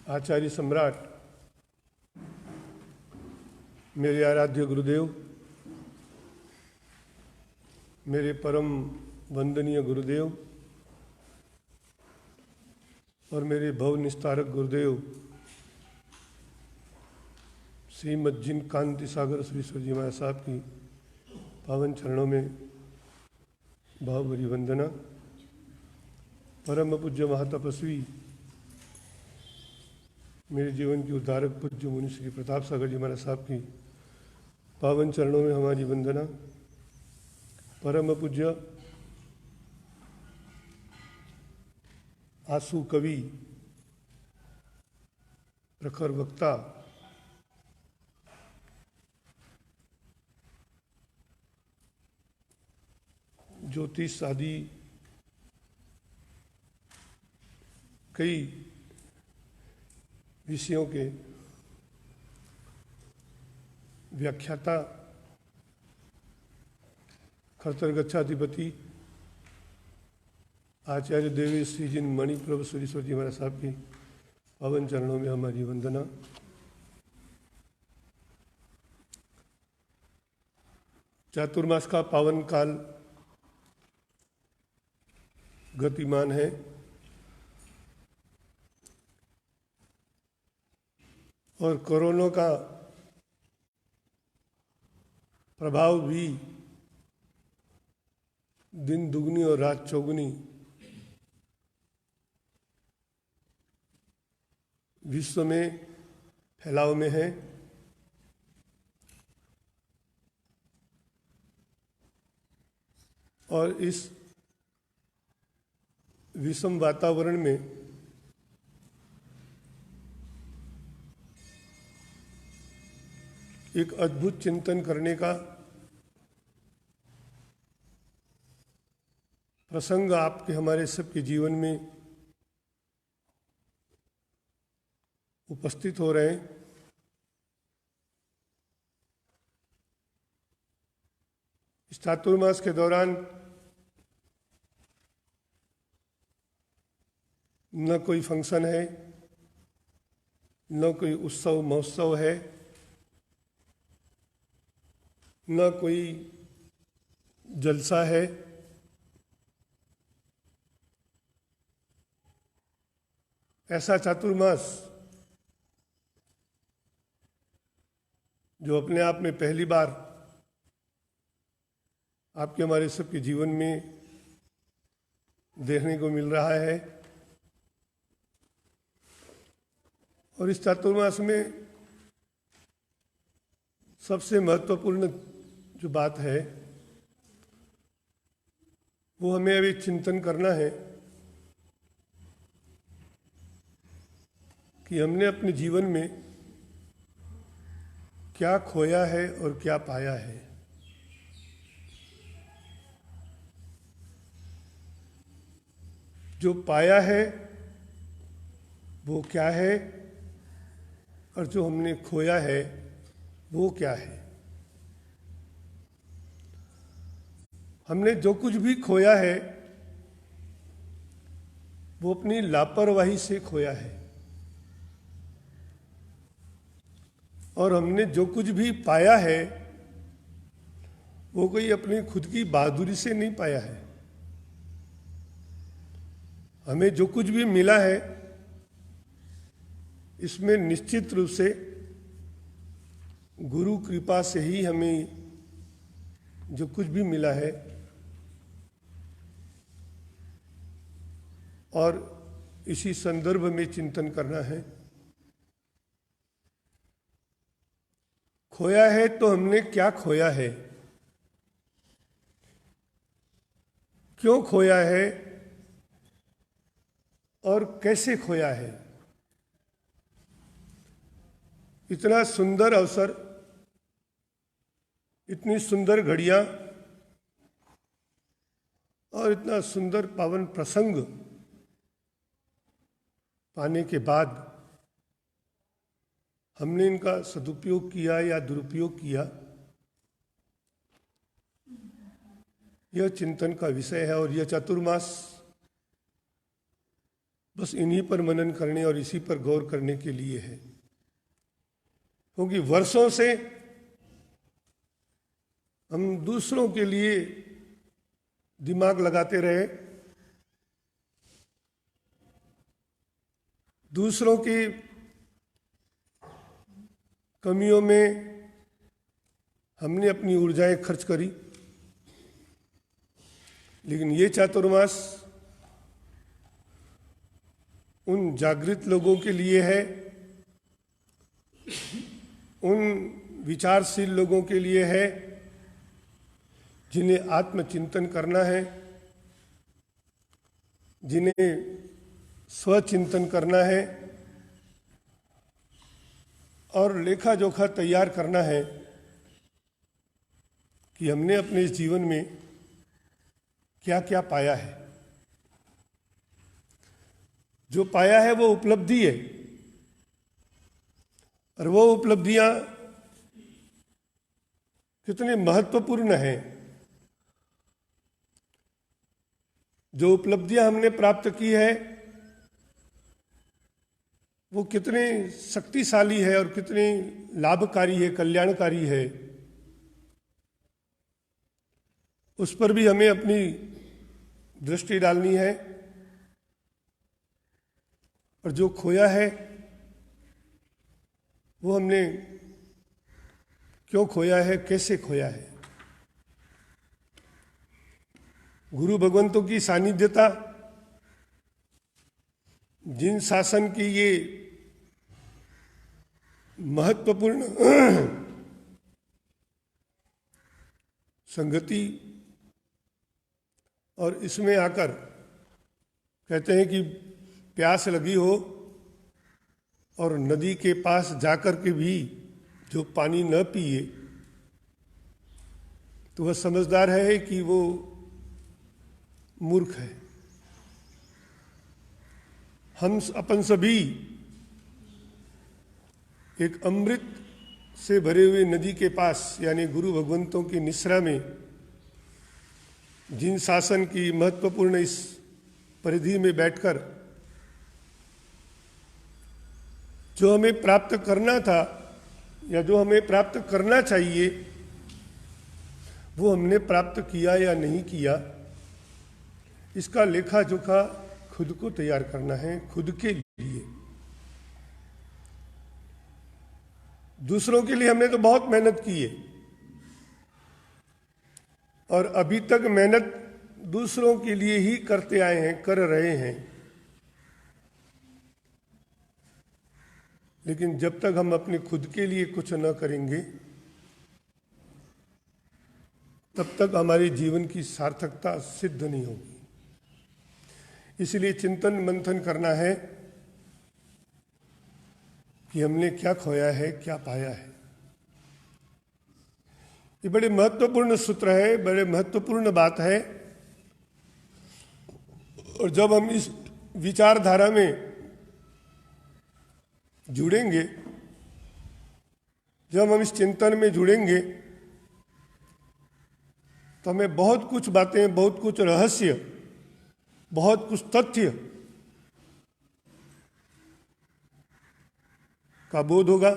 आचार्य सम्राट, मेरे आराध्य गुरुदेव, मेरे परम वंदनीय गुरुदेव और मेरे भव निस्तारक गुरुदेव श्रीमद् जिन कांति सागर सुरेश्वर जी महाराज साहब की पावन चरणों में भावभरी वंदना। परम पूज्य महातपस्वी मेरे जीवन की उद्धारक पूज्य मुनि श्री प्रताप सागर जी महाराज साहब की पावन चरणों में हमारी वंदना। परम पूज्य आंसू कवि, प्रखर वक्ता, ज्योतिष आदि कई विषयों के व्याख्याता, खर्तरगच्छाधिपति आचार्य देवी श्री जिन मणिप्रभ सुरेश्वर जी महाराज साहब की पावन चरणों में हमारी वंदना। चातुर्मास का पावन काल गतिमान है और कोरोना का प्रभाव भी दिन दुगनी और रात चौगुनी विश्व में फैलाव में है। और इस विषम वातावरण में एक अद्भुत चिंतन करने का प्रसंग आपके हमारे सबके जीवन में उपस्थित हो रहे हैं। इस चातुर्मास के दौरान न कोई फंक्शन है, न कोई उत्सव महोत्सव है, न कोई जलसा है। ऐसा चातुर्मास जो अपने आप में पहली बार आपके हमारे सबके जीवन में देखने को मिल रहा है। और इस चातुर्मास में सबसे महत्वपूर्ण जो बात है वो हमें अभी चिंतन करना है कि हमने अपने जीवन में क्या खोया है और क्या पाया है। जो पाया है वो क्या है और जो हमने खोया है वो क्या है। हमने जो कुछ भी खोया है वो अपनी लापरवाही से खोया है और हमने जो कुछ भी पाया है वो कोई अपनी खुद की बहादुरी से नहीं पाया है। हमें जो कुछ भी मिला है इसमें निश्चित रूप से गुरु कृपा से ही हमें जो कुछ भी मिला है। और इसी संदर्भ में चिंतन करना है। खोया है तो हमने क्या खोया है, क्यों खोया है और कैसे खोया है। इतना सुंदर अवसर, इतनी सुंदर घड़ियां और इतना सुंदर पावन प्रसंग पाने के बाद हमने इनका सदुपयोग किया या दुरुपयोग किया, यह चिंतन का विषय है। और यह चातुर्मास बस इन्हीं पर मनन करने और इसी पर गौर करने के लिए है। क्योंकि वर्षों से हम दूसरों के लिए दिमाग लगाते रहे, दूसरों की कमियों में हमने अपनी ऊर्जाएं खर्च करी। लेकिन ये चातुर्मास उन जागृत लोगों के लिए है, उन विचारशील लोगों के लिए है जिन्हें आत्मचिंतन करना है, जिन्हें स्वचिंतन करना है और लेखा जोखा तैयार करना है कि हमने अपने इस जीवन में क्या क्या पाया है। जो पाया है वो उपलब्धि है, और वो उपलब्धियां कितने महत्वपूर्ण हैं। जो उपलब्धियां हमने प्राप्त की है वो कितने शक्तिशाली है और कितने लाभकारी है, कल्याणकारी है, उस पर भी हमें अपनी दृष्टि डालनी है। और जो खोया है वो हमने क्यों खोया है, कैसे खोया है। गुरु भगवंतों की सानिध्यता, जिन शासन की ये महत्वपूर्ण संगति, और इसमें आकर कहते हैं कि प्यास लगी हो और नदी के पास जाकर के भी जो पानी न पिए तो वह समझदार है कि वो मूर्ख है। हम अपन सभी एक अमृत से भरे हुए नदी के पास यानी गुरु भगवंतों की निश्रा में, जिन शासन की महत्वपूर्ण इस परिधि में बैठकर जो हमें प्राप्त करना था या जो हमें प्राप्त करना चाहिए वो हमने प्राप्त किया या नहीं किया, इसका लेखा जोखा खुद को तैयार करना है, खुद के लिए। दूसरों के लिए हमने तो बहुत मेहनत की है और अभी तक मेहनत दूसरों के लिए ही करते आए हैं, कर रहे हैं। लेकिन जब तक हम अपने खुद के लिए कुछ न करेंगे तब तक हमारे जीवन की सार्थकता सिद्ध नहीं होगी। इसलिए चिंतन मंथन करना है कि हमने क्या खोया है, क्या पाया है। ये बड़े महत्वपूर्ण सूत्र है, बड़े महत्वपूर्ण बात है। और जब हम इस विचारधारा में जुड़ेंगे, जब हम इस चिंतन में जुड़ेंगे तो हमें बहुत कुछ बातें, बहुत कुछ रहस्य, बहुत कुछ तथ्य का बोध होगा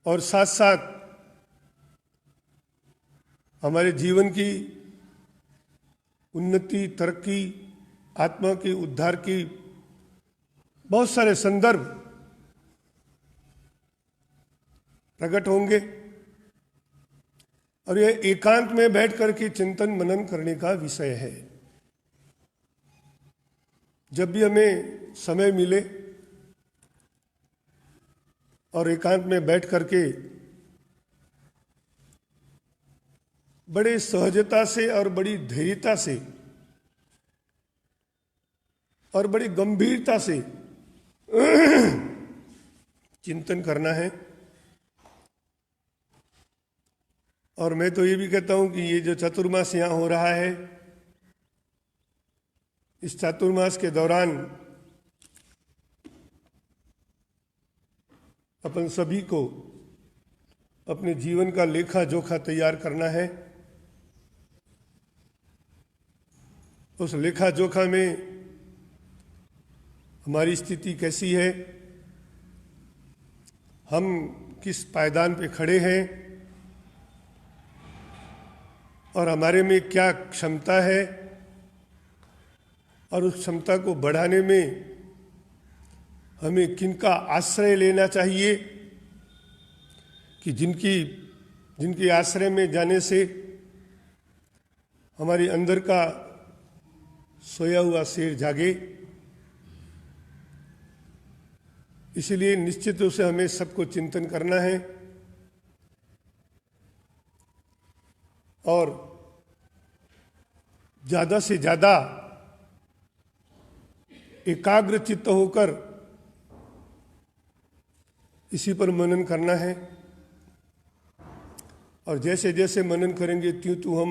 और साथ साथ हमारे जीवन की उन्नति, तरक्की, आत्मा के उद्धार की बहुत सारे संदर्भ प्रकट होंगे। और यह एकांत में बैठ करके चिंतन मनन करने का विषय है। जब भी हमें समय मिले और एकांत में बैठ करके बड़े सहजता से और बड़ी धैर्यता से और बड़ी गंभीरता से चिंतन करना है। और मैं तो ये भी कहता हूं कि ये जो चातुर्मास यहाँ हो रहा है, इस चातुर्मास के दौरान अपन सभी को अपने जीवन का लेखा जोखा तैयार करना है। उस लेखा जोखा में हमारी स्थिति कैसी है, हम किस पायदान पे खड़े हैं और हमारे में क्या क्षमता है, और उस क्षमता को बढ़ाने में हमें किनका आश्रय लेना चाहिए कि जिनके आश्रय में जाने से हमारे अंदर का सोया हुआ शेर जागे। इसलिए निश्चित रूप से हमें सबको चिंतन करना है और ज़्यादा से ज़्यादा एकाग्र चित्त होकर इसी पर मनन करना है। और जैसे जैसे मनन करेंगे त्यों त्यों हम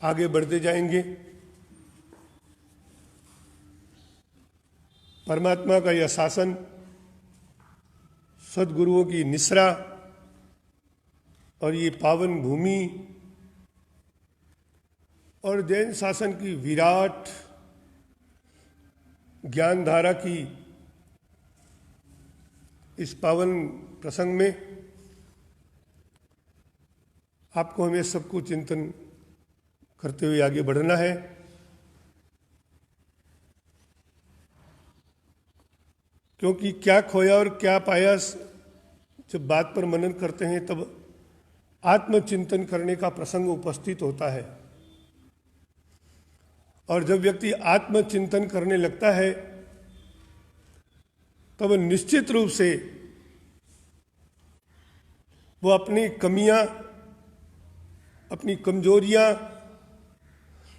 आगे बढ़ते जाएंगे। परमात्मा का यह शासन, सद्गुरुओं की निश्रा और ये पावन भूमि और जैन शासन की विराट ज्ञान धारा की इस पावन प्रसंग में आपको हमें सबको चिंतन करते हुए आगे बढ़ना है। क्योंकि क्या खोया और क्या पाया, जब बात पर मनन करते हैं तब आत्मचिंतन करने का प्रसंग उपस्थित होता है। और जब व्यक्ति आत्मचिंतन करने लगता है तब निश्चित रूप से वो अपनी कमियां, अपनी कमजोरियां,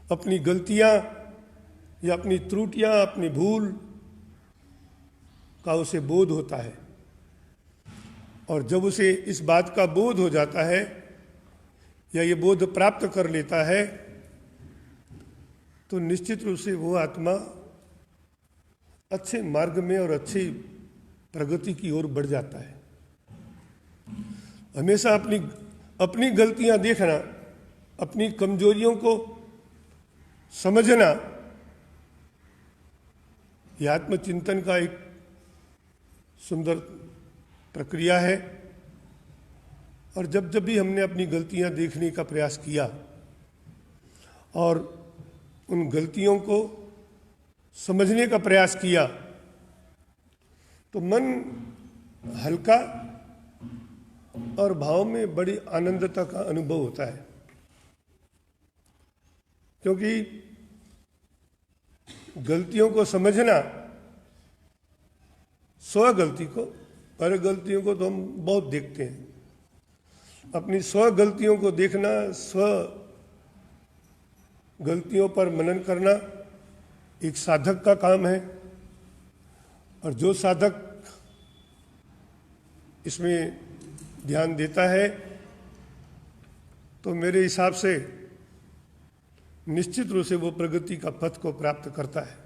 अपनी गलतियां या अपनी त्रुटियां, अपनी भूल का उसे बोध होता है। और जब उसे इस बात का बोध हो जाता है या ये बोध प्राप्त कर लेता है तो निश्चित रूप से वो आत्मा अच्छे मार्ग में और अच्छी प्रगति की ओर बढ़ जाता है। हमेशा अपनी गलतियां देखना, अपनी कमजोरियों को समझना, यह आत्मचिंतन का एक सुंदर प्रक्रिया है। और जब जब भी हमने अपनी गलतियां देखने का प्रयास किया और उन गलतियों को समझने का प्रयास किया तो मन हल्का और भाव में बड़ी आनंदता का अनुभव होता है। क्योंकि गलतियों को समझना, स्व गलती को, पर गलतियों को तो हम बहुत देखते हैं, अपनी स्व गलतियों को देखना, स्व गलतियों पर मनन करना एक साधक का काम है। और जो साधक इसमें ध्यान देता है तो मेरे हिसाब से निश्चित रूप से वो प्रगति का पथ को प्राप्त करता है।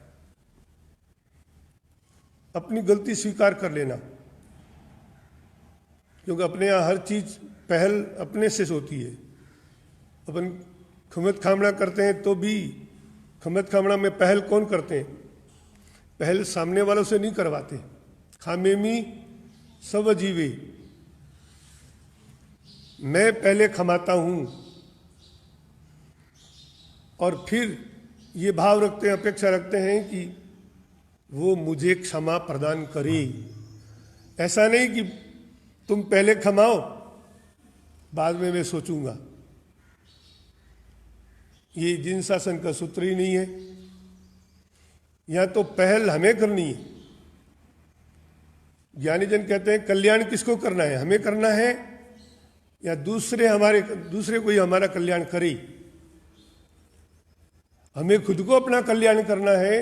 अपनी गलती स्वीकार कर लेना, क्योंकि अपने यहाँ हर चीज पहल अपने से होती है। अपन खमत खामड़ा करते हैं तो भी खमत खामड़ा में पहल कौन करते हैं? पहल सामने वालों से नहीं करवाते। खामेमी सब जीवे, मैं पहले खमाता हूं और फिर ये भाव रखते हैं, अपेक्षा रखते हैं कि वो मुझे क्षमा प्रदान करे। ऐसा नहीं कि तुम पहले क्षमाओ बाद में मैं सोचूंगा। ये जिन शासन का सूत्र ही नहीं है। यहां तो पहल हमें करनी है। ज्ञानी जन कहते हैं कल्याण किसको करना है, हमें करना है या दूसरे कोई हमारा कल्याण करे। हमें खुद को अपना कल्याण करना है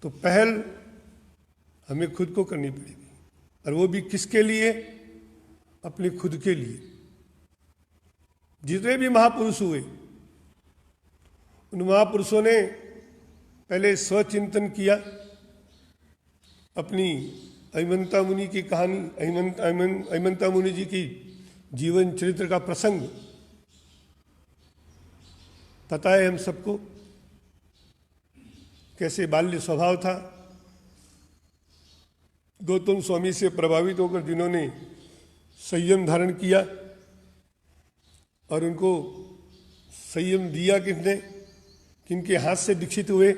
तो पहल हमें खुद को करनी पड़ेगी। और वो भी किसके लिए? अपने खुद के लिए। जितने भी महापुरुष हुए उन महापुरुषों ने पहले स्वचिंतन किया। अपनी अहिमंता मुनि की कहानी, अहिमंता मुनि जी की जीवन चरित्र का प्रसंग पता है हम सबको। कैसे बाल्य स्वभाव था, गौतम स्वामी से प्रभावित होकर जिन्होंने संयम धारण किया और उनको संयम दिया किसने, किनके हाथ से दीक्षित हुए,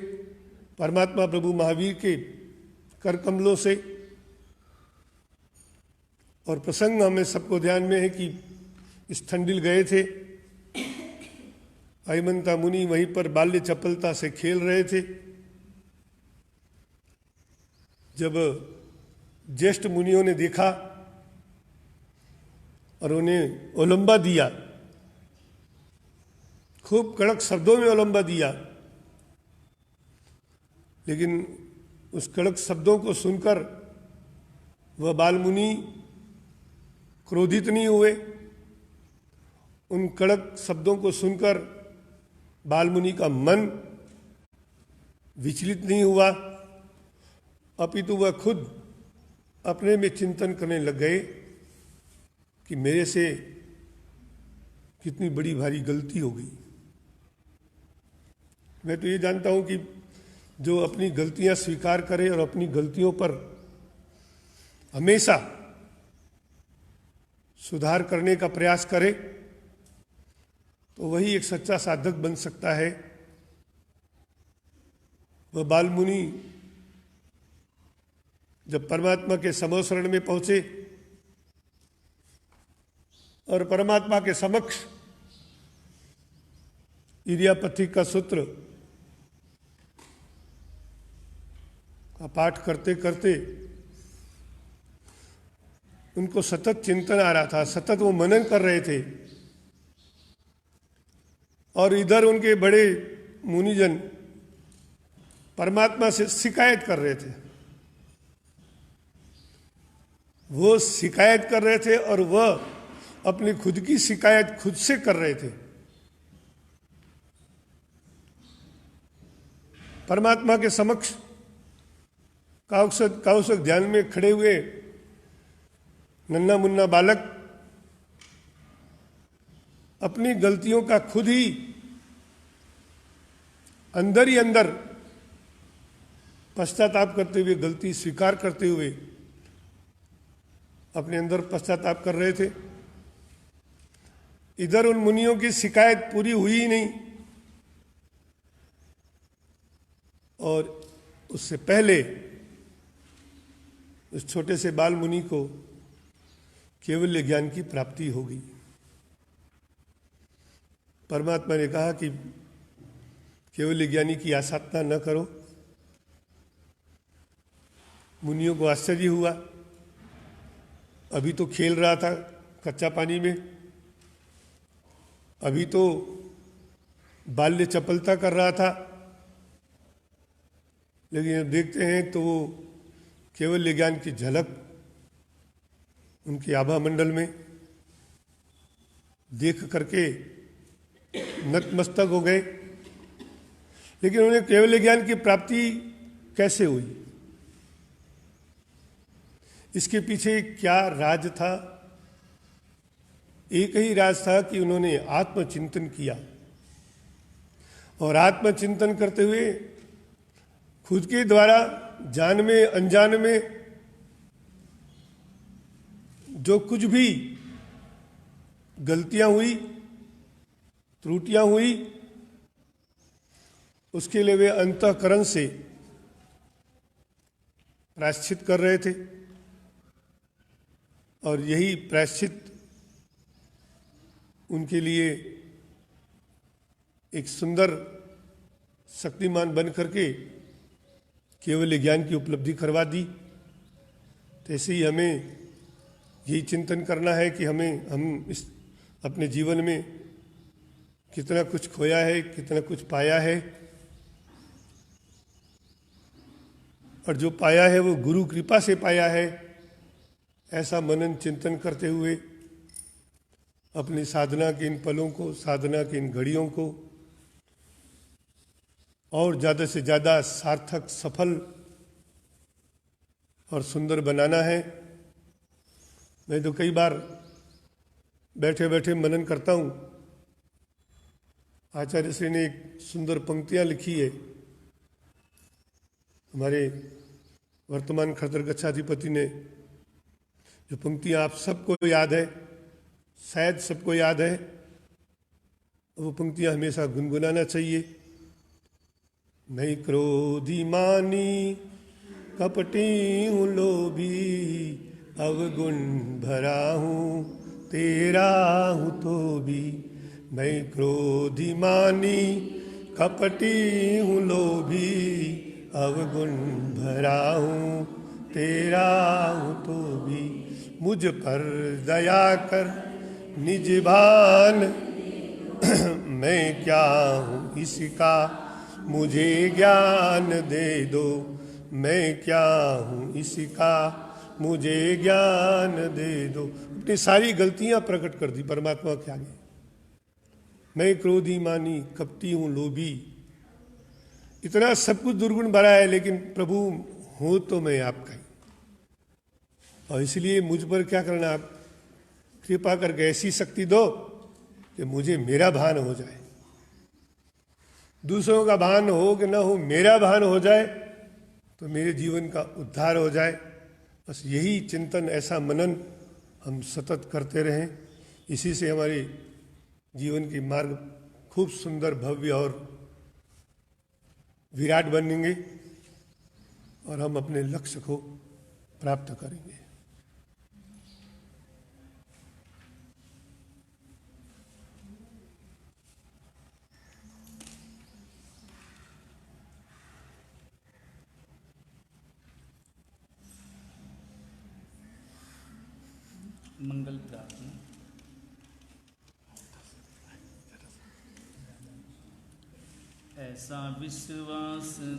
परमात्मा प्रभु महावीर के कर कमलों से। और प्रसंग हमें सबको ध्यान में है कि स्थंडिल गए थे, अयमंता मुनि वहीं पर बाल्य चपलता से खेल रहे थे। जब ज्येष्ठ मुनियों ने देखा और उन्हें ओलंबा दिया, खूब कड़क शब्दों में ओलंबा दिया, लेकिन उस कड़क शब्दों को सुनकर वह बालमुनि क्रोधित नहीं हुए। उन कड़क शब्दों को सुनकर बालमुनि का मन विचलित नहीं हुआ, अपितु वह खुद अपने में चिंतन करने लग गए कि मेरे से कितनी बड़ी भारी गलती हो गई। मैं तो ये जानता हूं कि जो अपनी गलतियां स्वीकार करे और अपनी गलतियों पर हमेशा सुधार करने का प्रयास करे, तो वही एक सच्चा साधक बन सकता है। वह बालमुनि जब परमात्मा के समोशरण में पहुंचे और परमात्मा के समक्ष इरियापथी का सूत्र का पाठ करते करते उनको सतत चिंतन आ रहा था, सतत वो मनन कर रहे थे। और इधर उनके बड़े मुनिजन परमात्मा से शिकायत कर रहे थे। वो शिकायत कर रहे थे और वह अपनी खुद की शिकायत खुद से कर रहे थे। परमात्मा के समक्ष काउसक ध्यान में खड़े हुए नन्ना मुन्ना बालक अपनी गलतियों का खुद ही अंदर ही अंदर पश्चाताप करते हुए, गलती स्वीकार करते हुए अपने अंदर पश्चाताप कर रहे थे। इधर उन मुनियों की शिकायत पूरी हुई ही नहीं, और उससे पहले उस छोटे से बाल मुनि को केवल ज्ञान की प्राप्ति हो गई। परमात्मा ने कहा कि केवल ज्ञानी की आसाधना न करो। मुनियों को आश्चर्य हुआ, अभी तो खेल रहा था कच्चा पानी में, अभी तो बाल्य चपलता कर रहा था, लेकिन जब देखते हैं तो वो केवल ज्ञान की झलक उनके आभा मंडल में देख करके नतमस्तक हो गए। लेकिन उन्हें केवल ज्ञान की प्राप्ति कैसे हुई, इसके पीछे क्या राज था? एक ही राज था कि उन्होंने आत्मचिंतन किया, और आत्मचिंतन करते हुए खुद के द्वारा जान में अनजान में जो कुछ भी गलतियां हुई, त्रुटियां हुई, उसके लिए वे अंतःकरण से प्रायश्चित कर रहे थे। और यही प्रायश्चित उनके लिए एक सुंदर शक्तिमान बन करके केवल ज्ञान की उपलब्धि करवा दी। तो ऐसे ही हमें यही चिंतन करना है कि हम इस अपने जीवन में कितना कुछ खोया है, कितना कुछ पाया है, और जो पाया है वो गुरु कृपा से पाया है। ऐसा मनन चिंतन करते हुए अपनी साधना के इन पलों को, साधना की इन घड़ियों को और ज़्यादा से ज़्यादा सार्थक, सफल और सुंदर बनाना है। मैं तो कई बार बैठे बैठे मनन करता हूँ। आचार्य श्री ने एक सुंदर पंक्तियाँ लिखी है, हमारे वर्तमान खरतर गच्छाधिपति ने जो पंक्तियां आप सबको याद है, शायद सबको याद है, वो पंक्तियां हमेशा गुनगुनाना चाहिए। मैं क्रोधी मानी कपटी हूँ लोभी, अवगुण भरा हूँ तेरा हूँ तो भी। मैं क्रोधी मानी कपटी हूँ लोभी, अवगुण भरा हूँ तेरा हूँ तो भी। मुझ पर दया कर निज भान, मैं क्या हूँ इसका मुझे ज्ञान दे दो। मैं क्या हूँ इसका मुझे ज्ञान दे दो। अपनी सारी गलतियां प्रकट कर दी परमात्मा के आगे। मैं क्रोधी मानी कपटी हूँ लोभी, इतना सब कुछ दुर्गुण भरा है, लेकिन प्रभु हूँ तो मैं आपका ही। और इसलिए मुझ पर क्या करना, आप कृपा करके ऐसी शक्ति दो कि मुझे मेरा भान हो जाए। दूसरों का भान हो कि ना हो, मेरा भान हो जाए तो मेरे जीवन का उद्धार हो जाए। बस यही चिंतन, ऐसा मनन हम सतत करते रहें। इसी से हमारे जीवन की मार्ग खूब सुंदर, भव्य और विराट बनेंगे और हम अपने लक्ष्य को प्राप्त करेंगे। मंगल प्रार्थना। ऐसा विश्वास